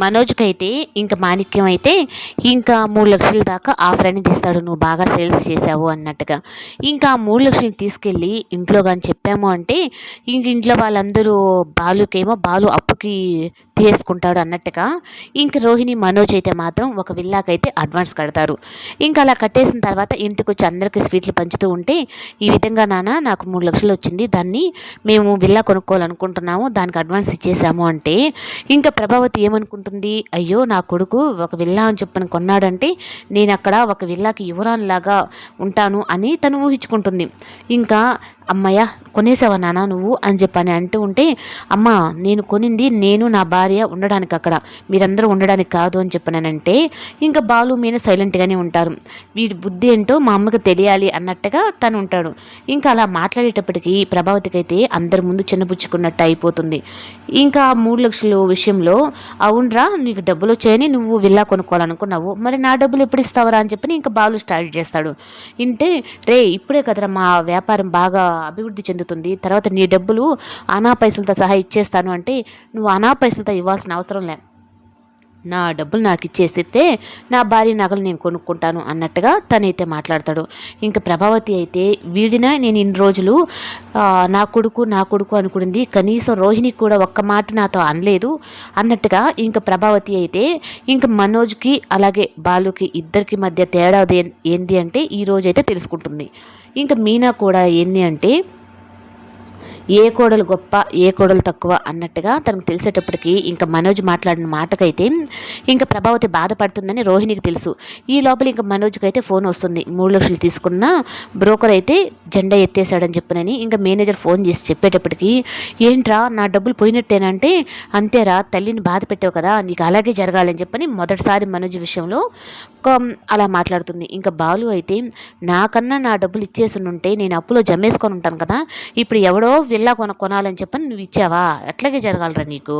మనోజ్‌కైతే ఇంక మాణిక్యం అయితే ఇంకా 3,00,000 దాకా ఆఫర్ అనేది ఇస్తాడు. నువ్వు బాగా సేల్స్ చేశావు అన్నట్టుగా. ఇంకా ఆ 3,00,000 తీసుకెళ్ళి ఇంట్లో గాని చెప్పాము అంటే ఇంక ఇంట్లో వాళ్ళందరూ బాలు అప్పుకి తీసేసుకుంటాడు అన్నట్టుగా ఇంక రోహిణి, మనోజ్ అయితే మాత్రం ఒక విల్లాకైతే అడ్వాన్స్ కడతారు. ఇంక అలా కట్టేసిన తర్వాత ఇంటికొచ్చి అందరికి స్వీట్లు పంచుతూ ఉంటే, ఈ విధంగా నాన్న నాకు 3,00,000 వచ్చింది. దాన్ని మేము విల్లా కొనుక్కోవాలనుకుంటున్నాము. దానికి అడ్వాన్స్ ఇచ్చేసాము అంటే ఇంకా ప్రభావతి ఏమనుకుంటుంది, అయ్యో నా కొడుకు ఒక విల్లా అని చెప్పని కొన్నాడంటే నేను అక్కడ ఒక విల్లాకి యువరానిలాగా ఉంటాను అని తను ఊహించుకుంటుంది. ఇంకా అమ్మయ్య కొనేసావా నాన్న నువ్వు అని చెప్పని అంటూ ఉంటే, అమ్మ నేను కొనింది నేను నా భార్య ఉండడానికి, అక్కడ మీరందరూ ఉండడానికి కాదు అని చెప్పానంటే ఇంకా బాలు మీద సైలెంట్గానే ఉంటారు. వీడి బుద్ధి ఏంటో మా అమ్మకి తెలియాలి అన్నట్టుగా తను ఉంటాడు. ఇంకా అలా మాట్లాడేటప్పటికీ ప్రభావతికి అయితే అందరి ముందు చిన్నపుచ్చుకున్నట్టు అయిపోతుంది. ఇంకా 3,00,000 విషయంలో అవునరా నీకు డబ్బులు వచ్చాయని నువ్వు విల్లా కొనుక్కోవాలనుకున్నావు, మరి నా డబ్బులు ఎప్పుడు ఇస్తావరా అని చెప్పి ఇంకా బాలు స్టార్ట్ చేస్తాడు. ఇంటే రే ఇప్పుడే కదరా మా వ్యాపారం బాగా అభివృద్ధి చెందుతుంది, తర్వాత నీ డబ్బులు అనా పైసలతో సహా ఇచ్చేస్తాను అంటే నువ్వు అనా పైసలతో ఇవ్వాల్సిన అవసరం లే, నా డబ్బులు నాకు ఇచ్చేస్తే నా భార్య నగలు నేను కొనుక్కుంటాను అన్నట్టుగా తనైతే మాట్లాడతాడు. ఇంకా ప్రభావతి అయితే వీడినా నేను ఇన్ని రోజులు నా కొడుకు అనుకుంది, కనీసం రోహిణికి కూడా ఒక్క మాట నాతో అనలేదు అన్నట్టుగా ఇంకా ప్రభావతి అయితే ఇంకా మనోజ్కి అలాగే బాలుకి ఇద్దరికి మధ్య తేడా ఏంది అంటే ఈరోజు అయితే తెలుసుకుంటుంది. ఇంకా మీనా కూడా ఏంది అంటే ఏ కోడలు గొప్ప ఏ కోడలు తక్కువ అన్నట్టుగా తనకు తెలిసేటప్పటికి ఇంకా మనోజ్ మాట్లాడిన మాటకైతే ఇంకా ప్రభావతి బాధపడుతుందని రోహిణికి తెలుసు. ఈ లోపల ఇంకా మనోజ్కి అయితే ఫోన్ వస్తుంది. 3,00,000 తీసుకున్న బ్రోకర్ అయితే జెండా ఎత్తేసాడని చెప్పనని ఇంకా మేనేజర్ ఫోన్ చేసి చెప్పేటప్పటికి, ఏంట్రా నా డబ్బులు పోయినట్టేనంటే అంతేరా తల్లిని బాధ పెట్టావు కదా నీకు అలాగే జరగాలని చెప్పని మొదటిసారి మనోజ్ విషయంలో అలా మాట్లాడుతుంది. ఇంకా బాలు అయితే నాకన్నా నా డబ్బులు ఇచ్చేసి ఉంటే నేను అప్పులో జమేసుకొని ఉంటాను కదా, ఇప్పుడు ఎవడో విల్లా కొనాలని చెప్పని నువ్వు ఇచ్చావా, అట్లాగే జరగాలరా నీకు.